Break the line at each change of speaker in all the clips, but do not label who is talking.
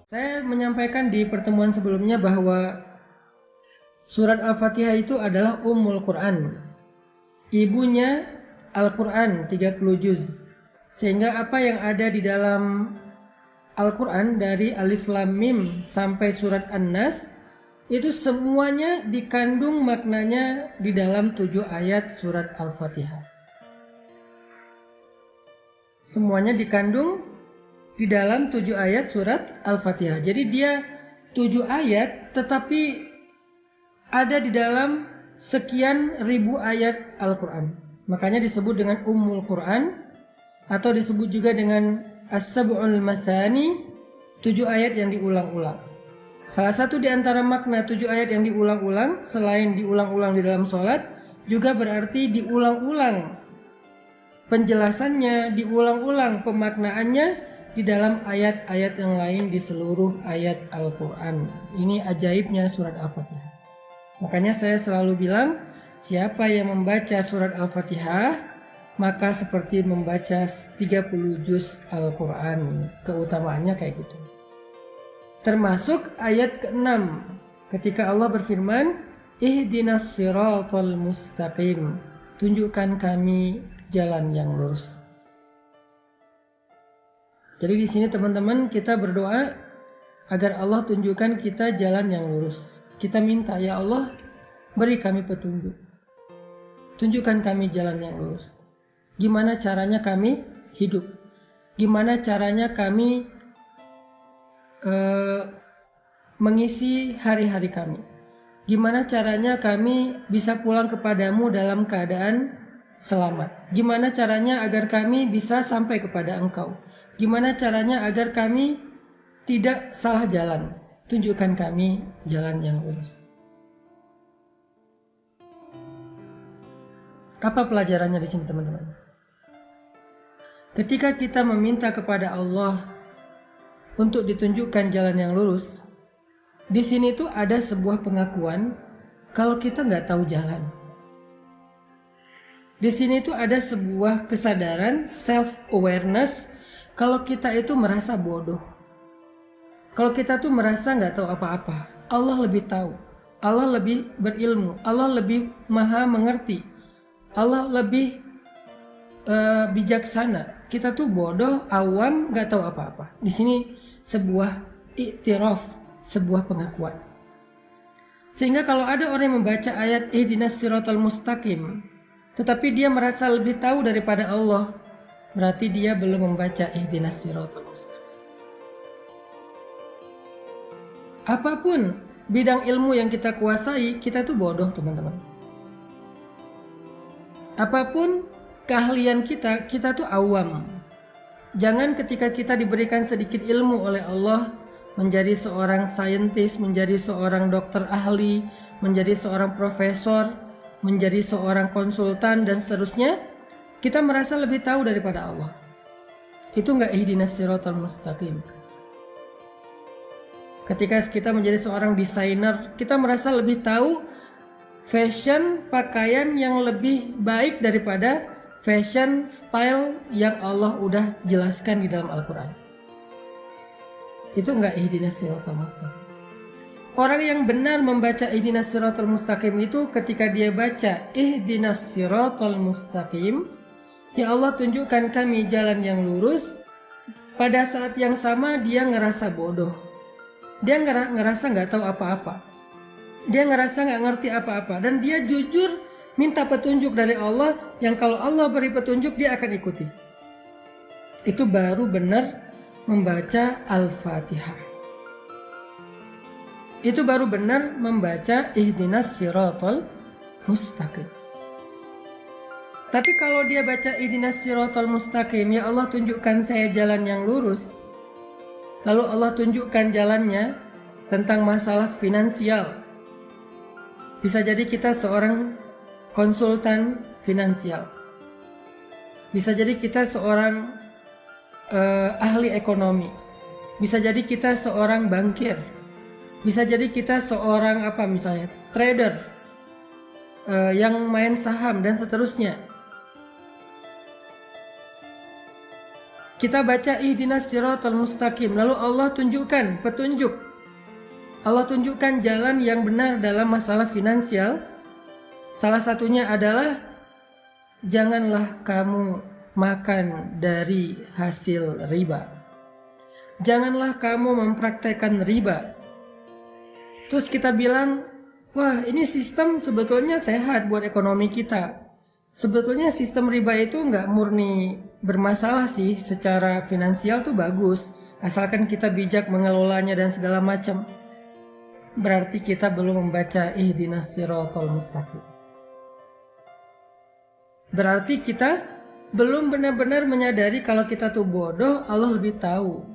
Saya menyampaikan di pertemuan sebelumnya bahwa surat Al-Fatihah itu adalah Ummul Quran. Ibunya Al-Quran 30 juz. Sehingga apa yang ada di dalam Al-Quran dari Alif Lam Mim sampai surat An-Nas itu semuanya dikandung maknanya di dalam 7 ayat surat Al-Fatihah. Semuanya dikandung di dalam 7 ayat surat Al-Fatihah. Jadi dia 7 ayat tetapi ada di dalam sekian ribu ayat Al-Quran. Makanya disebut dengan Ummul Quran atau disebut juga dengan As-Sab'ul Mathani, 7 ayat yang diulang-ulang. Salah satu di antara makna 7 ayat yang diulang-ulang, selain diulang-ulang di dalam sholat, juga berarti diulang-ulang penjelasannya, diulang-ulang pemaknaannya di dalam ayat-ayat yang lain di seluruh ayat Al-Quran. Ini ajaibnya surat Al-Fatihah. Makanya saya selalu bilang, siapa yang membaca surat Al-Fatihah, maka seperti membaca 30 juz Al-Quran. Keutamaannya kayak gitu. Termasuk ayat ke-6, ketika Allah berfirman, Ihdinas siratal mustaqim, tunjukkan kami jalan yang lurus. Jadi di sini teman-teman kita berdoa agar Allah tunjukkan kita jalan yang lurus. Kita minta, ya Allah, beri kami petunjuk. Tunjukkan kami jalan yang lurus. Gimana caranya kami hidup? Gimana caranya kami mengisi hari-hari kami? Gimana caranya kami bisa pulang kepadamu dalam keadaan selamat? Gimana caranya agar kami bisa sampai kepada Engkau? Gimana caranya agar kami tidak salah jalan? Tunjukkan kami jalan yang lurus. Apa pelajarannya di sini teman-teman? Ketika kita meminta kepada Allah untuk ditunjukkan jalan yang lurus, di sini tuh ada sebuah pengakuan kalau kita nggak tahu jalan. Di sini tuh ada sebuah kesadaran, self-awareness, kalau kita itu merasa bodoh. Kalau kita tuh merasa nggak tahu apa-apa, Allah lebih tahu. Allah lebih berilmu. Allah lebih maha mengerti. Allah lebih bijaksana. Kita tuh bodoh, awam, nggak tahu apa-apa. Di sini sebuah iktiraf, sebuah pengakuan. Sehingga kalau ada orang yang membaca ayat Ihdinas siratal mustaqim, tetapi dia merasa lebih tahu daripada Allah, berarti dia belum membaca Ihdinas siratal mustaqim. Apapun bidang ilmu yang kita kuasai, kita tuh bodoh teman-teman. Apapun keahlian kita, kita tuh awam. Jangan ketika kita diberikan sedikit ilmu oleh Allah, menjadi seorang saintis, menjadi seorang dokter ahli, menjadi seorang profesor, menjadi seorang konsultan dan seterusnya, kita merasa lebih tahu daripada Allah. Itu enggak ihdinas siratal mustaqim. Ketika kita menjadi seorang desainer, kita merasa lebih tahu fashion pakaian yang lebih baik daripada fashion style yang Allah udah jelaskan di dalam Al-Quran. Itu enggak ihdinas siratal mustaqim. Orang yang benar membaca ihdinas siratal mustaqim itu ketika dia baca ihdinas siratal mustaqim, ya Allah tunjukkan kami jalan yang lurus, pada saat yang sama dia ngerasa bodoh. Dia ngerasa nggak tahu apa-apa. Dia ngerasa nggak ngerti apa-apa. Dan dia jujur minta petunjuk dari Allah yang kalau Allah beri petunjuk dia akan ikuti. Itu baru benar membaca Al-Fatihah. Itu baru benar membaca Ihdinas siratal mustaqim. Tapi kalau dia baca Ihdinas siratal mustaqim, ya Allah tunjukkan saya jalan yang lurus, lalu Allah tunjukkan jalannya tentang masalah finansial. Bisa jadi kita seorang konsultan finansial. Bisa jadi kita seorang ahli ekonomi. Bisa jadi kita seorang bankir. Bisa jadi kita seorang misalnya trader yang main saham dan seterusnya. Kita baca ihdinas siratal mustaqim, lalu Allah tunjukkan petunjuk. Allah tunjukkan jalan yang benar dalam masalah finansial. Salah satunya adalah janganlah kamu makan dari hasil riba. Janganlah kamu mempraktekkan riba. Terus kita bilang, wah ini sistem sebetulnya sehat buat ekonomi kita. Sebetulnya sistem riba itu nggak murni bermasalah sih, secara finansial tuh bagus. Asalkan kita bijak mengelolanya dan segala macam. Berarti kita belum membaca ihdinas siratal mustaqim. Berarti kita belum benar-benar menyadari kalau kita tuh bodoh, Allah lebih tahu.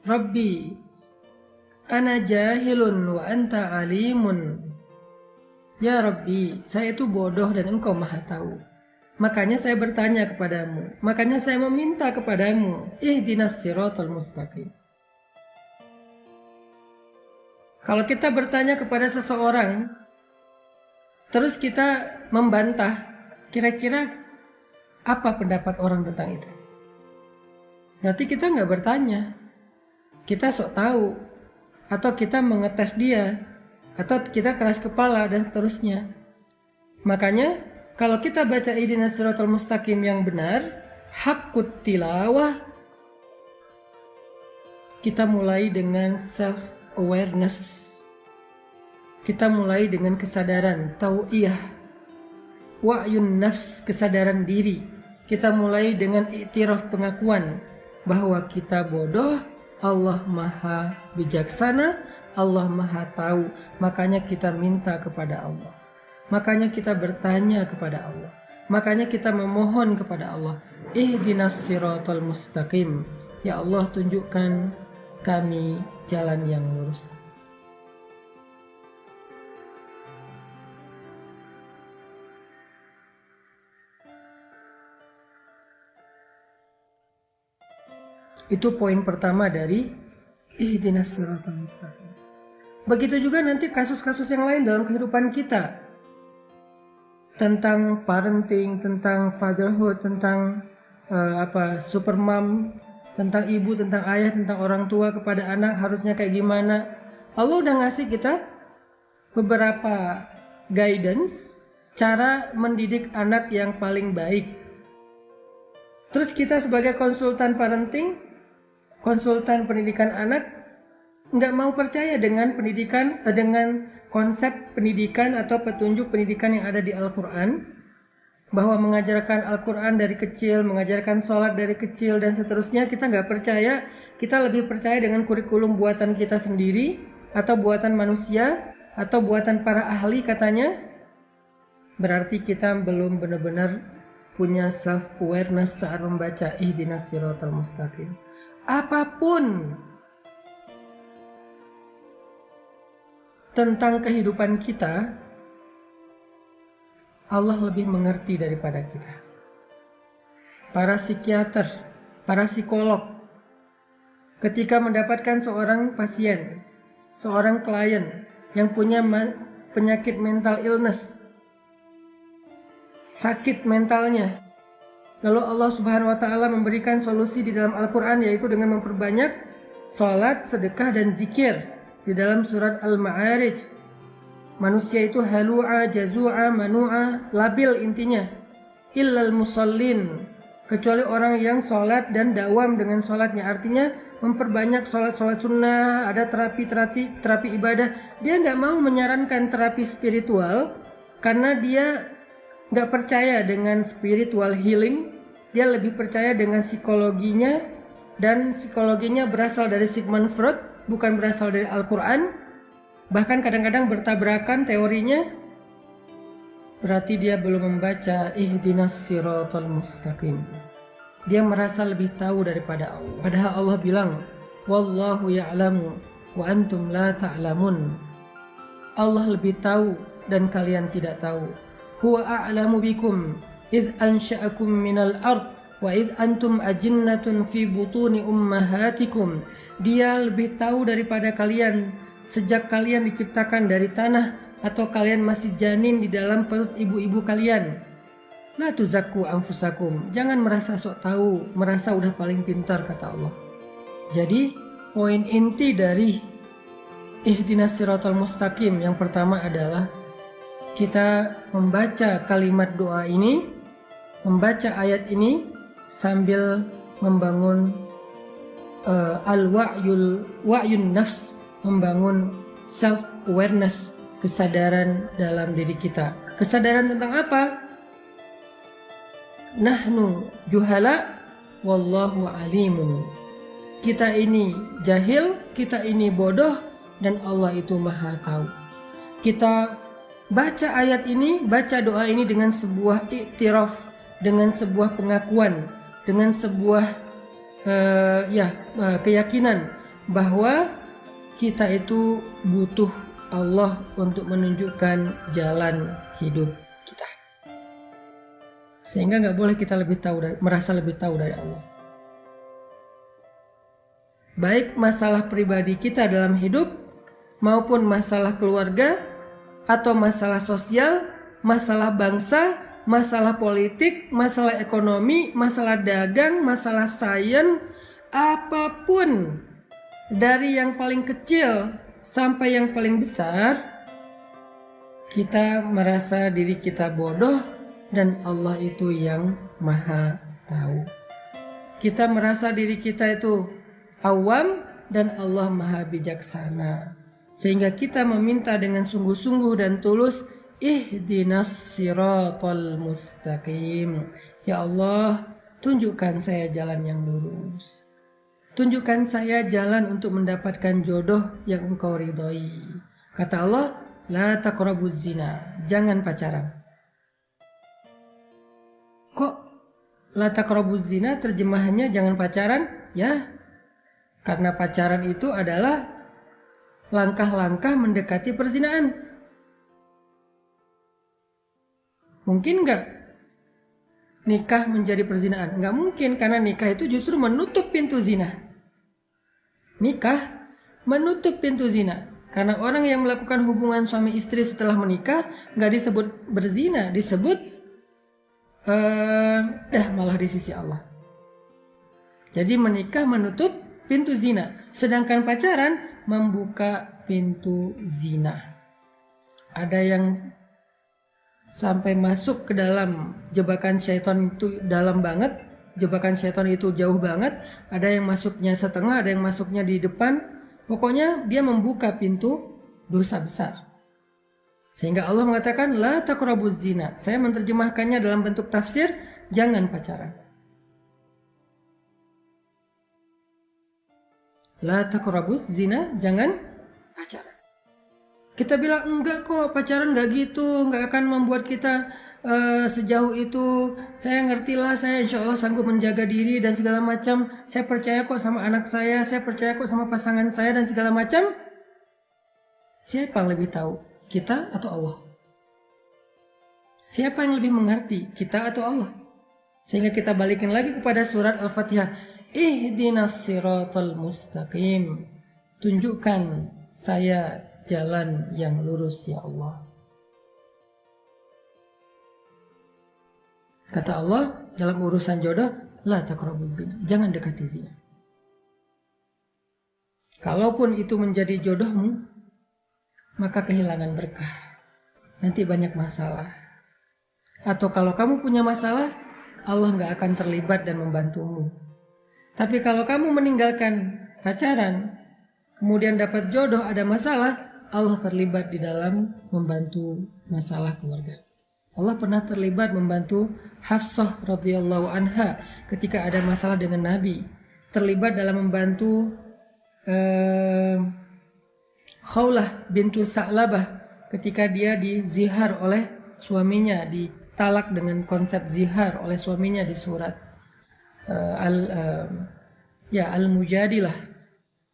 Rabbi, ana jahilun wa anta alimun. Ya Rabbi, saya itu bodoh dan Engkau maha tahu. Makanya saya bertanya kepadamu. Makanya saya meminta kepadamu. Ihdinas siratal mustaqim. Kalau kita bertanya kepada seseorang, terus kita membantah, kira-kira apa pendapat orang tentang itu? Berarti kita nggak bertanya. Kita sok tahu. Atau kita mengetes dia. Atau kita keras kepala dan seterusnya. Makanya kalau kita baca ihdinas siratal mustaqim yang benar, haqqut tilawah, kita mulai dengan self awareness. Kita mulai dengan kesadaran tau'iyah, wa'yun nafs, kesadaran diri. Kita mulai dengan iktiraf, pengakuan bahwa kita bodoh. Allah maha bijaksana, Allah maha tahu. Makanya kita minta kepada Allah. Makanya kita bertanya kepada Allah. Makanya kita memohon kepada Allah. Ihdinas siratal mustaqim. Ya Allah, tunjukkan kami jalan yang lurus. Itu poin pertama dari ihdinas siratal mustaqim. Begitu juga nanti kasus-kasus yang lain dalam kehidupan kita. Tentang parenting, tentang fatherhood, tentang super mom, tentang ibu, tentang ayah, tentang orang tua kepada anak harusnya kayak gimana. Allah udah ngasih kita beberapa guidance, cara mendidik anak yang paling baik. Terus kita sebagai konsultan parenting, konsultan pendidikan anak, nggak mau percaya dengan pendidikan, dengan konsep pendidikan atau petunjuk pendidikan yang ada di Al-Quran, bahwa mengajarkan Al-Quran dari kecil, mengajarkan sholat dari kecil dan seterusnya. Kita nggak percaya. Kita lebih percaya dengan kurikulum buatan kita sendiri, atau buatan manusia, atau buatan para ahli katanya. Berarti kita belum benar-benar punya self awareness saat membaca ihdinas siratal mustaqim. Apapun tentang kehidupan kita, Allah lebih mengerti daripada kita. Para psikiater, para psikolog, ketika mendapatkan seorang pasien, seorang klien yang punya penyakit mental illness, sakit mentalnya, lalu Allah Subhanahu wa Ta'ala memberikan solusi di dalam Al-Quran, yaitu dengan memperbanyak salat, sedekah, dan zikir. Di dalam surat Al-Ma'arij, manusia itu halu'a, jazu'a, manu'a, labil intinya. Illal musallin, kecuali orang yang salat dan dawam dengan salatnya. Artinya memperbanyak salat-salat sunnah, ada terapi ibadah. Dia nggak mau menyarankan terapi spiritual karena dia nggak percaya dengan spiritual healing. Dia lebih percaya dengan psikologinya, dan psikologinya berasal dari Sigmund Freud, bukan berasal dari Al-Quran. Bahkan kadang-kadang bertabrakan teorinya. Berarti dia belum membaca ihdinas siratal mustaqim. Dia merasa lebih tahu daripada Allah. Padahal Allah bilang, wallahu ya'lamu wa antum la ta'lamun. Allah lebih tahu dan kalian tidak tahu. Huwa a'lamu bikum idh ansha'akum minal ard wa idh antum ajinnatun fi butuni ummahatikum. Dia lebih tahu daripada kalian sejak kalian diciptakan dari tanah atau kalian masih janin di dalam perut ibu-ibu kalian. La tuzakku anfusakum. Jangan merasa sok tahu, merasa udah paling pintar, kata Allah. Jadi poin inti dari ihdinas siratal mustaqim yang pertama adalah kita membaca kalimat doa ini, membaca ayat ini sambil membangun wa'yun nafs, membangun self awareness, kesadaran dalam diri kita. Kesadaran tentang apa? Nahnu juhala wallahu alimun. Kita ini jahil, kita ini bodoh, dan Allah itu maha tahu. Kita baca ayat ini, baca doa ini dengan sebuah iktiraf, dengan sebuah pengakuan, dengan sebuah keyakinan bahwa kita itu butuh Allah untuk menunjukkan jalan hidup kita. Sehingga nggak boleh kita merasa lebih tahu dari Allah. Baik masalah pribadi kita dalam hidup maupun masalah keluarga atau masalah sosial, masalah bangsa, masalah politik, masalah ekonomi, masalah dagang, masalah sains, apapun dari yang paling kecil sampai yang paling besar, kita merasa diri kita bodoh dan Allah itu yang maha tahu. Kita merasa diri kita itu awam dan Allah maha bijaksana. Sehingga kita meminta dengan sungguh-sungguh dan tulus, ihdinas siratal mustaqim. Ya Allah, tunjukkan saya jalan yang lurus. Tunjukkan saya jalan untuk mendapatkan jodoh yang Engkau ridhoi. Kata Allah, la taqrabuz zina, jangan pacaran. Kok la taqrabuz zina terjemahannya jangan pacaran? Ya, karena pacaran itu adalah langkah-langkah mendekati perzinaan. Mungkin nggak nikah menjadi perzinaan? Nggak mungkin, karena nikah itu justru menutup pintu zina. Nikah menutup pintu zina. Karena orang yang melakukan hubungan suami istri setelah menikah nggak disebut berzina, disebut malah di sisi Allah. Jadi menikah menutup pintu zina, sedangkan pacaran membuka pintu zina. Ada yang sampai masuk ke dalam jebakan syaitan itu dalam banget, jebakan syaitan itu jauh banget. Ada yang masuknya setengah, ada yang masuknya di depan. Pokoknya dia membuka pintu dosa besar. Sehingga Allah mengatakan la taqrabuz zina. Saya menerjemahkannya dalam bentuk tafsir, jangan pacaran. La taqrabuz zina, jangan pacaran. Kita bilang enggak kok, pacaran enggak gitu, enggak akan membuat kita sejauh itu. Saya ngertilah, saya insya Allah sanggup menjaga diri dan segala macam. Saya percaya kok sama anak saya percaya kok sama pasangan saya dan segala macam. Siapa yang lebih tahu, kita atau Allah? Siapa yang lebih mengerti, kita atau Allah? Sehingga kita balikin lagi kepada surat Al-Fatihah. Ihdinas siratal mustaqim. Tunjukkan saya jalan yang lurus ya Allah. Kata Allah dalam urusan jodoh, la taqrabuz zina, jangan dekati zina. Kalaupun itu menjadi jodohmu, maka kehilangan berkah. Nanti banyak masalah. Atau kalau kamu punya masalah, Allah nggak akan terlibat dan membantumu. Tapi kalau kamu meninggalkan pacaran, kemudian dapat jodoh, ada masalah, Allah terlibat di dalam membantu masalah keluarga. Allah pernah terlibat membantu Hafsah radhiyallahu anha ketika ada masalah dengan Nabi. Terlibat dalam membantu Khawlah bintu Sa'labah ketika dia dizihar oleh suaminya, ditalak dengan konsep zihar oleh suaminya di surat Al-Mujadilah.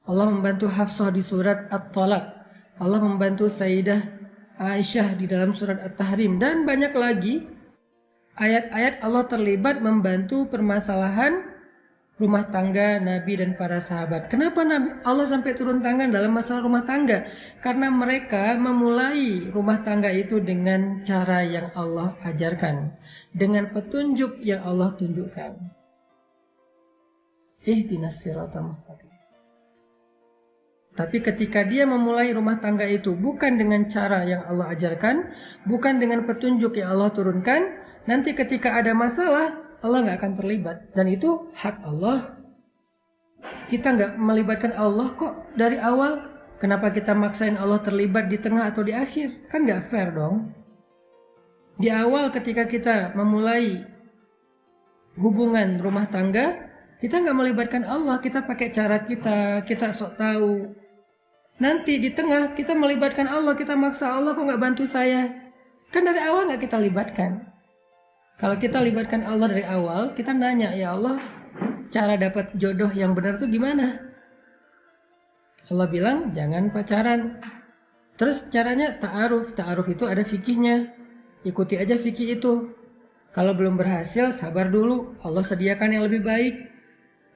Allah membantu Hafsah di surat At-Talaq. Allah membantu Sayyidah Aisyah di dalam surat At-Tahrim, dan banyak lagi ayat-ayat Allah terlibat membantu permasalahan rumah tangga Nabi dan para sahabat. Kenapa Allah sampai turun tangan dalam masalah rumah tangga? Karena mereka memulai rumah tangga itu dengan cara yang Allah ajarkan, dengan petunjuk yang Allah tunjukkan. Ihdinas siratal mustaqim. Tapi ketika dia memulai rumah tangga itu bukan dengan cara yang Allah ajarkan, bukan dengan petunjuk yang Allah turunkan, nanti ketika ada masalah, Allah nggak akan terlibat. Dan itu hak Allah. Kita nggak melibatkan Allah kok dari awal. Kenapa kita maksain Allah terlibat di tengah atau di akhir? Kan nggak fair dong. Di awal ketika kita memulai hubungan rumah tangga, kita nggak melibatkan Allah. Kita pakai cara kita sok tahu. Nanti di tengah kita melibatkan Allah, kita maksa Allah kok nggak bantu saya. Kan dari awal nggak kita libatkan. Kalau kita libatkan Allah dari awal, kita nanya, ya Allah, cara dapat jodoh yang benar itu gimana? Allah bilang, jangan pacaran. Terus caranya ta'aruf. Ta'aruf itu ada fikihnya. Ikuti aja fikih itu. Kalau belum berhasil, sabar dulu. Allah sediakan yang lebih baik.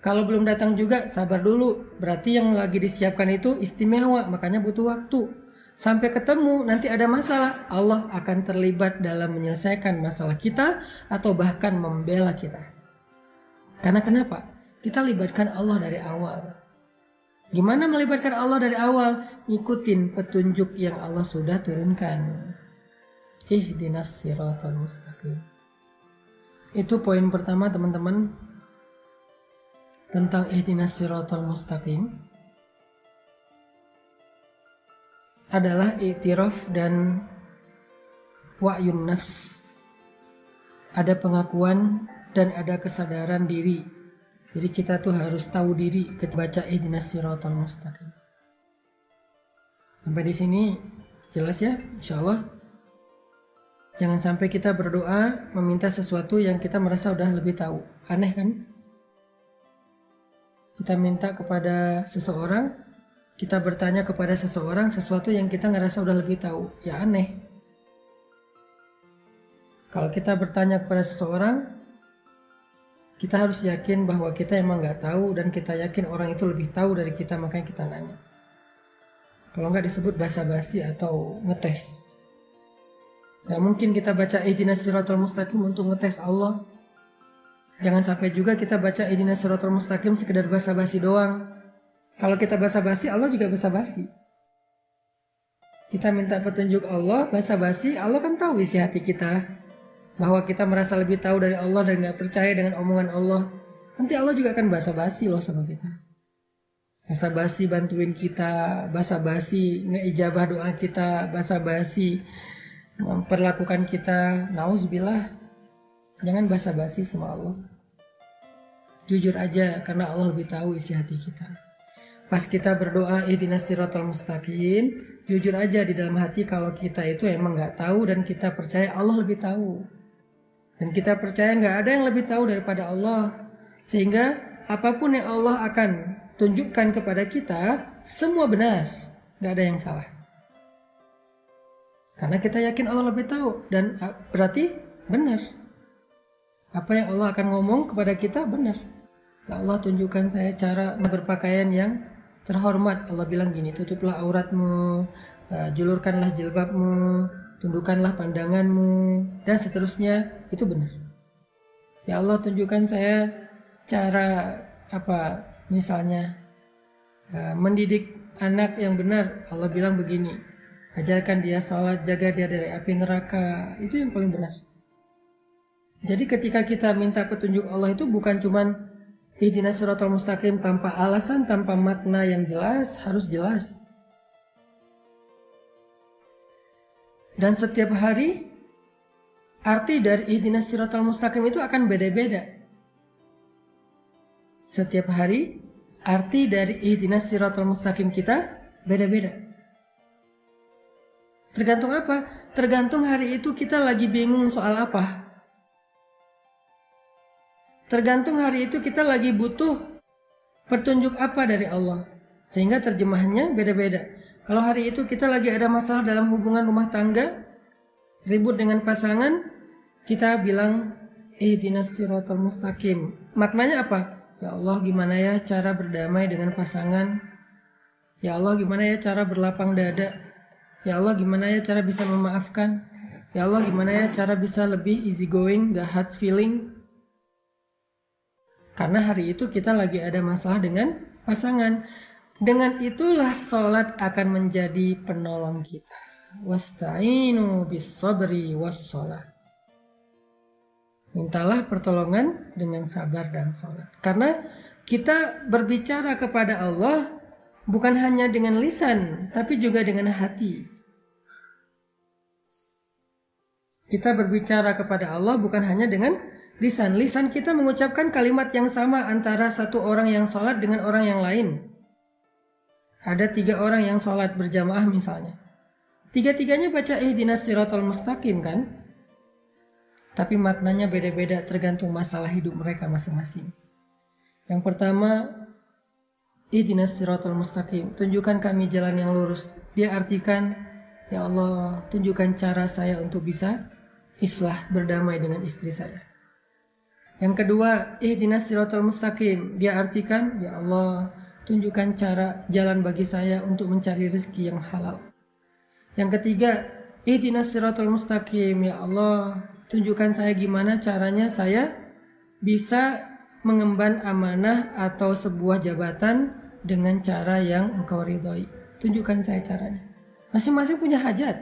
Kalau belum datang juga, sabar dulu. Berarti yang lagi disiapkan itu istimewa, makanya butuh waktu. Sampai ketemu, nanti ada masalah, Allah akan terlibat dalam menyelesaikan masalah kita atau bahkan membela kita. Karena kenapa? Kita libatkan Allah dari awal. Gimana melibatkan Allah dari awal? Ikutin petunjuk yang Allah sudah turunkan. Ihdinas siratal mustaqim. Itu poin pertama teman-teman. Tentang ihdinas siratal mustaqim. Adalah i'tiraf dan wa'yun nafs. Ada pengakuan dan ada kesadaran diri. Jadi kita tuh harus tahu diri ketika baca ihdinas siratal mustaqim. Sampai di sini jelas ya, insyaallah. Jangan sampai kita berdoa meminta sesuatu yang kita merasa udah lebih tahu. Aneh kan? Kita minta kepada seseorang, kita bertanya kepada seseorang sesuatu yang kita ngerasa udah lebih tahu. Ya aneh. Kalau kita bertanya kepada seseorang, kita harus yakin bahwa kita emang nggak tahu dan kita yakin orang itu lebih tahu dari kita, makanya kita nanya. Kalau nggak disebut basa-basi atau ngetes. Nggak mungkin kita baca ihdinas siratal mustaqim untuk ngetes Allah. Jangan sampai juga kita baca ihdinas siratal mustaqim sekedar basa-basi doang. Kalau kita basa-basi, Allah juga basa-basi. Kita minta petunjuk Allah, basa-basi, Allah kan tahu isi hati kita. Bahwa kita merasa lebih tahu dari Allah dan gak percaya dengan omongan Allah. Nanti Allah juga akan basa-basi loh sama kita. Basa-basi bantuin kita, basa-basi ngeijabah doa kita, basa-basi memperlakukan kita. Nauzubillah. Jangan basa-basi sama Allah. Jujur aja, karena Allah lebih tahu isi hati kita. Pas kita berdoa ihdinas siratal mustaqim, jujur aja di dalam hati kalau kita itu emang nggak tahu dan kita percaya Allah lebih tahu. Dan kita percaya nggak ada yang lebih tahu daripada Allah. Sehingga apapun yang Allah akan tunjukkan kepada kita, semua benar. Nggak ada yang salah. Karena kita yakin Allah lebih tahu dan berarti benar. Apa yang Allah akan ngomong kepada kita benar. Ya Allah tunjukkan saya cara berpakaian yang terhormat. Allah bilang gini, tutuplah auratmu, julurkanlah jilbabmu, tundukkanlah pandanganmu, dan seterusnya. Itu benar. Ya Allah tunjukkan saya cara misalnya mendidik anak yang benar. Allah bilang begini, ajarkan dia sholat, jaga dia dari api neraka. Itu yang paling benar. Jadi ketika kita minta petunjuk Allah itu bukan cuman ihdinas siratal mustaqim tanpa alasan, tanpa makna yang jelas, harus jelas. Dan setiap hari arti dari ihdinas siratal mustaqim itu akan beda-beda. Setiap hari arti dari ihdinas siratal mustaqim kita beda-beda. Tergantung apa? Tergantung hari itu kita lagi bingung soal apa. Tergantung hari itu kita lagi butuh petunjuk apa dari Allah. Sehingga terjemahannya beda-beda. Kalau hari itu kita lagi ada masalah dalam hubungan rumah tangga, ribut dengan pasangan, kita bilang ihdinas siratal mustaqim. Maknanya apa? Ya Allah, gimana ya cara berdamai dengan pasangan? Ya Allah, gimana ya cara berlapang dada? Ya Allah, gimana ya cara bisa memaafkan? Ya Allah, gimana ya cara bisa lebih easy going, gak hard feeling? Karena hari itu kita lagi ada masalah dengan pasangan. Dengan itulah sholat akan menjadi penolong kita. Wasta'inu bis sabri was sholat. Mintalah pertolongan dengan sabar dan sholat. Karena kita berbicara kepada Allah bukan hanya dengan lisan, tapi juga dengan hati. Kita berbicara kepada Allah bukan hanya dengan lisan. Lisan kita mengucapkan kalimat yang sama antara satu orang yang sholat dengan orang yang lain. Ada 3 orang yang sholat berjamaah misalnya. 3-tiganya baca ihdinas siratal mustaqim kan? Tapi maknanya beda-beda tergantung masalah hidup mereka masing-masing. Yang pertama, ihdinas siratal mustaqim, tunjukkan kami jalan yang lurus. Dia artikan, ya Allah, tunjukkan cara saya untuk bisa islah berdamai dengan istri saya. Yang kedua, ihdinas siratal mustaqim, dia artikan, ya Allah, tunjukkan cara jalan bagi saya untuk mencari rezeki yang halal. Yang ketiga, ihdinas siratal mustaqim, ya Allah, tunjukkan saya gimana caranya saya bisa mengemban amanah atau sebuah jabatan dengan cara yang Engkau ridhoi. Tunjukkan saya caranya. Masing-masing punya hajat.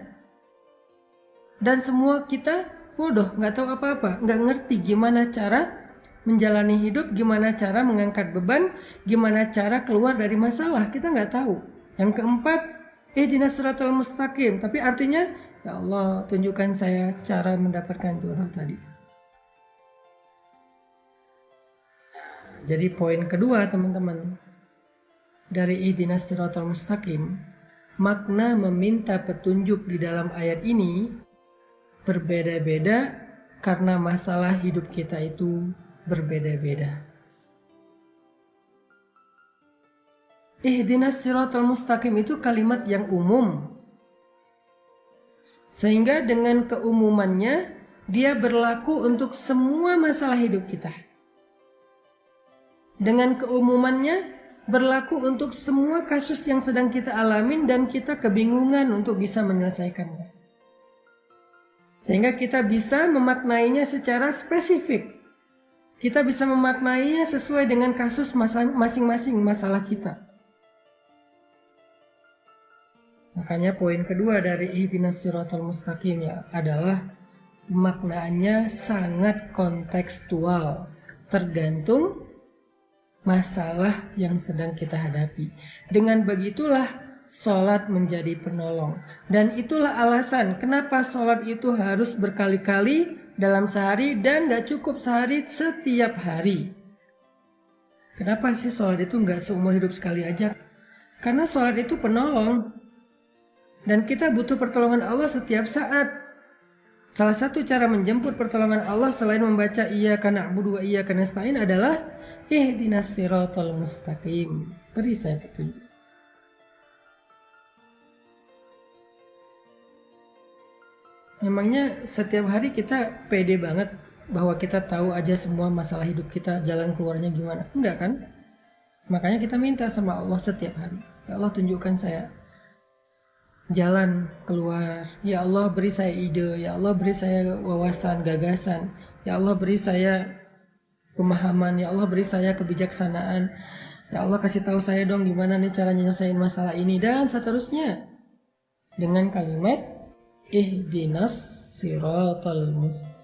Dan semua kita bodoh, nggak tahu apa-apa, nggak ngerti gimana cara menjalani hidup, gimana cara mengangkat beban, gimana cara keluar dari masalah, kita nggak tahu. Yang keempat, ihdinas siratal mustaqim, tapi artinya, ya Allah, tunjukkan saya cara mendapatkan jodoh tadi. Jadi poin kedua teman-teman, dari ihdinas siratal mustaqim, makna meminta petunjuk di dalam ayat ini berbeda-beda karena masalah hidup kita itu berbeda-beda. Ihdinas siratal mustaqim itu kalimat yang umum. Sehingga dengan keumumannya dia berlaku untuk semua masalah hidup kita. Dengan keumumannya berlaku untuk semua kasus yang sedang kita alamin dan kita kebingungan untuk bisa menyelesaikannya. Sehingga kita bisa memaknainya secara spesifik. Kita bisa memaknainya sesuai dengan kasus masing-masing masalah kita. Makanya poin kedua dari ihdinas siratal mustaqim ya adalah maknanya sangat kontekstual, tergantung masalah yang sedang kita hadapi. Dengan begitulah sholat menjadi penolong. Dan itulah alasan kenapa sholat itu harus berkali-kali dalam sehari dan gak cukup sehari, setiap hari. Kenapa sih sholat itu gak seumur hidup sekali aja? Karena sholat itu penolong. Dan kita butuh pertolongan Allah setiap saat. Salah satu cara menjemput pertolongan Allah selain membaca iyyaka na'budu wa iyyaka nasta'in adalah ihdinas siratal mustaqim. Beri saya petunjuk. Memangnya setiap hari kita pede banget bahwa kita tahu aja semua masalah hidup kita, jalan keluarnya gimana? Enggak kan? Makanya kita minta sama Allah setiap hari. Ya Allah, tunjukkan saya jalan keluar. Ya Allah, beri saya ide. Ya Allah, beri saya wawasan, gagasan. Ya Allah, beri saya pemahaman. Ya Allah, beri saya kebijaksanaan. Ya Allah, kasih tahu saya dong gimana nih cara nyelesain masalah ini, dan seterusnya. Dengan kalimat ihdinas siratal mustaqim.